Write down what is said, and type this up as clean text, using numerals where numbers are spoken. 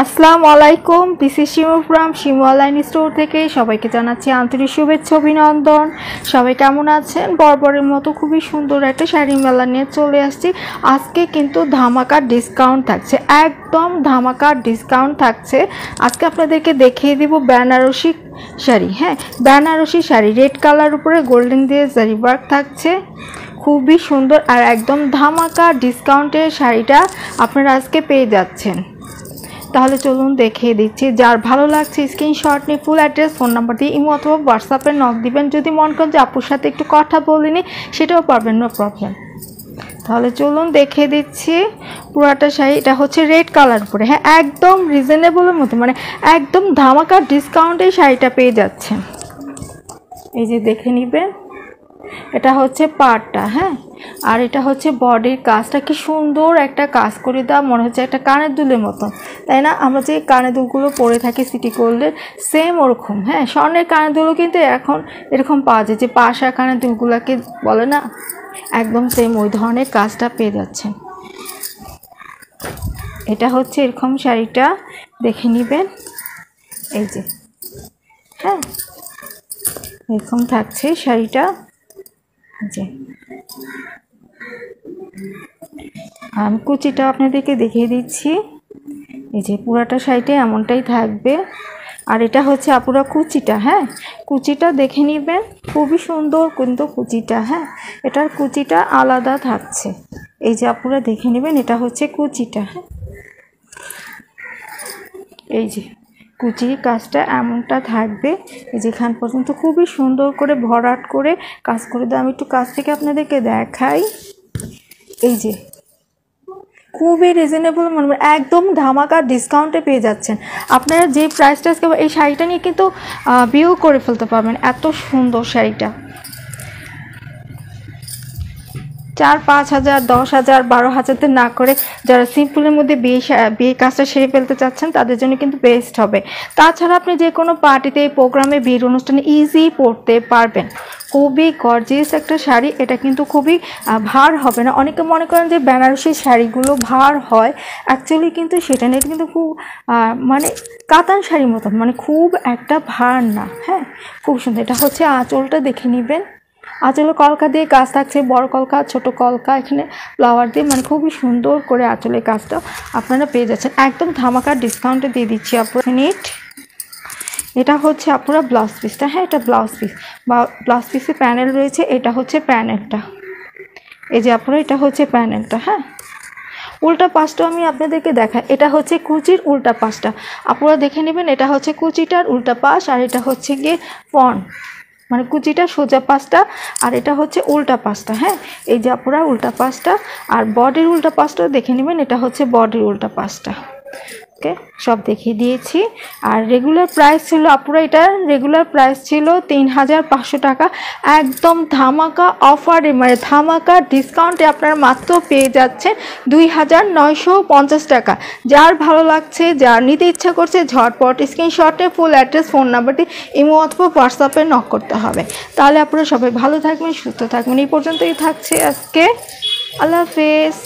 আসসালামু আলাইকুম, this is Shimu from Shimu online store থেকে সবাইকে জানাচ্ছি আন্তরিক শুভেচ্ছা অভিনন্দন। সবাই কেমন আছেন? বরাবরের মতো খুবই সুন্দর একটা শাড়ি মেলা নিয়ে চলে আসছি। আজকে কিন্তু ধামাকা ডিসকাউন্ট থাকছে, একদম ধামাকা ডিসকাউন্ট থাকছে। আজকে আপনাদেরকে দেখিয়ে দিব বেনারসি শাড়ি। হ্যাঁ, বেনারসি শাড়ি রেড কালার উপরে গোল্ডেন দিয়ে জারি ওয়ার্ক থাকছে, খুবই সুন্দর আর একদম ধামাকা ডিসকাউন্টের শাড়িটা আপনারা আজকে পেয়ে যাচ্ছেন। তাহলে চলুন দেখিয়ে দিচ্ছি। যার ভালো লাগছে স্ক্রিনশট নিয়ে ফুল অ্যাড্রেস ফোন নাম্বার দিয়ে ইমো অথবা হোয়াটসঅ্যাপে নক দিবেন। যদি মন করেন যে আপুর সাথে একটু কথা বলিনি, সেটাও পারবেন, নো প্রবলেম। তাহলে চলুন দেখিয়ে দিচ্ছি পুরাটা শাড়ি। এটা হচ্ছে রেড কালার উপরে, হ্যাঁ একদম রিজনেবলের মতো, মানে একদম ধামাকা ডিসকাউন্টে শাড়িটা পেয়ে যাচ্ছেন। এই যে দেখে নেবেন, এটা হচ্ছে পাড়টা, হ্যাঁ, আর এটা হচ্ছে বডির কাজটা। কি সুন্দর একটা কাজ করে দেওয়া, মনে হচ্ছে একটা কানের দুলের মতো, তাই না? আমরা যে কানের দুলগুলো পরে থাকি সিটি গোল্ডের, সেম ওরকম। হ্যাঁ, স্বর্ণের কানের দুলও কিন্তু এখন এরকম পাওয়া যায়, যে পাশা কানের দুলগুলোকে বলে না, একদম সেম ওই ধরনের কাজটা পেয়ে যাচ্ছেন। এটা হচ্ছে এরকম শাড়িটা, দেখে নেবেন। এই যে, হ্যাঁ, এরকম থাকছে শাড়িটা। যে আমি কুচিটা আপনাদেরকে দেখিয়ে দিচ্ছি। এই যে পুরাটা শাড়িতে এমনটাই থাকবে। আর এটা হচ্ছে আপুরা কুচিটা, হ্যাঁ কুচিটা দেখে নেবেন, খুবই সুন্দর কিন্তু কুচিটা। হ্যাঁ, এটার কুচিটা আলাদা থাকছে। এই যে আপুরা দেখে নেবেন, এটা হচ্ছে কুচিটা। হ্যাঁ, এই যে কুচির কাজটা এমনটা থাকবে, এই যেখান পর্যন্ত খুবই সুন্দর করে ভরাট করে কাজ করে দেয়। আমি একটু কাছ থেকে আপনাদেরকে দেখাই। এই যে খুবই রিজনেবল, মানে একদম ধামাকা ডিসকাউন্টে পেয়ে যাচ্ছেন। আপনারা যে প্রাইসটা এই শাড়িটা নিয়ে কিন্তু বিও করে ফেলতে পারবেন, এত সুন্দর শাড়িটা। 4-5 হাজার, 10 হাজার, 12 হাজারতে না করে যারা সিম্পলের মধ্যে বিয়ে কাজটা সেরে ফেলতে চাচ্ছেন তাদের জন্য কিন্তু বেস্ট হবে। তাছাড়া আপনি যে কোনো পার্টিতে, প্রোগ্রামে, বিয়ের অনুষ্ঠানে ইজি পরতে পারবেন। খুবই গর্জিয়াস একটা শাড়ি, এটা কিন্তু খুবই ভার হবে না। অনেকে মনে করেন যে বেনারসি শাড়িগুলো ভার হয়, অ্যাকচুয়ালি কিন্তু সেটা নিয়ে কিন্তু খুব মানে কাতান শাড়ির মতো, মানে খুব একটা ভার না। হ্যাঁ, খুব সুন্দর। এটা হচ্ছে আঁচলটা দেখে নেবেন, আঁচলে কলকা দিয়ে কাজ থাকছে, বড় কলকা, ছোট কলকা, এখানে ফ্লাওয়ার দিয়ে, মানে খুবই সুন্দর করে আঁচলের কাজটা আপনারা পেয়ে যাচ্ছেন। একদম ধামাকা ডিসকাউন্টে দিয়ে দিচ্ছি আপনারা। নিট এটা হচ্ছে আপনারা ব্লাউজ পিসটা, হ্যাঁ এটা ব্লাউজ পিস বা ব্লাউজ পিসে প্যানেল রয়েছে, এটা হচ্ছে প্যানেলটা। এই যে আপনারা, এটা হচ্ছে প্যানেলটা। হ্যাঁ, উল্টা পাশটা আমি আপনাদেরকে দেখাই। এটা হচ্ছে কুচির উল্টা পাশটা, আপনারা দেখে নেবেন। এটা হচ্ছে কুচিটার উল্টা পাশ, আর এটা হচ্ছে গিয়ে ফ্রন্ট, মানে কুচিটা সোজা পাশটা, আর এটা হচ্ছে উল্টা পাশটা। হ্যাঁ, এই যে আপনারা উল্টা পাশটা, আর বডির উল্টা পাশটাও দেখে নেবেন, এটা হচ্ছে বডির উল্টা পাশটা। ওকে, সব দেখিয়ে দিয়েছি। আর রেগুলার প্রাইস ছিল আপুরা, এটার রেগুলার প্রাইস ছিল 3500 টাকা। একদম ধামাকা অফারে, মানে ধামাকা ডিসকাউন্টে আপনারা মাত্র পেয়ে যাচ্ছেন 2950 টাকা। যার ভালো লাগছে, যার নিতে ইচ্ছা করছে, ঝটপট স্ক্রিনশটে ফুল অ্যাড্রেস ফোন নাম্বারটি ইমো অথবা হোয়াটসঅ্যাপে নক করতে হবে। তাহলে আপনারা সবাই ভালো থাকবেন, সুস্থ থাকবেন। এই পর্যন্তই থাকছে আজকে। আল্লাহ হাফেজ।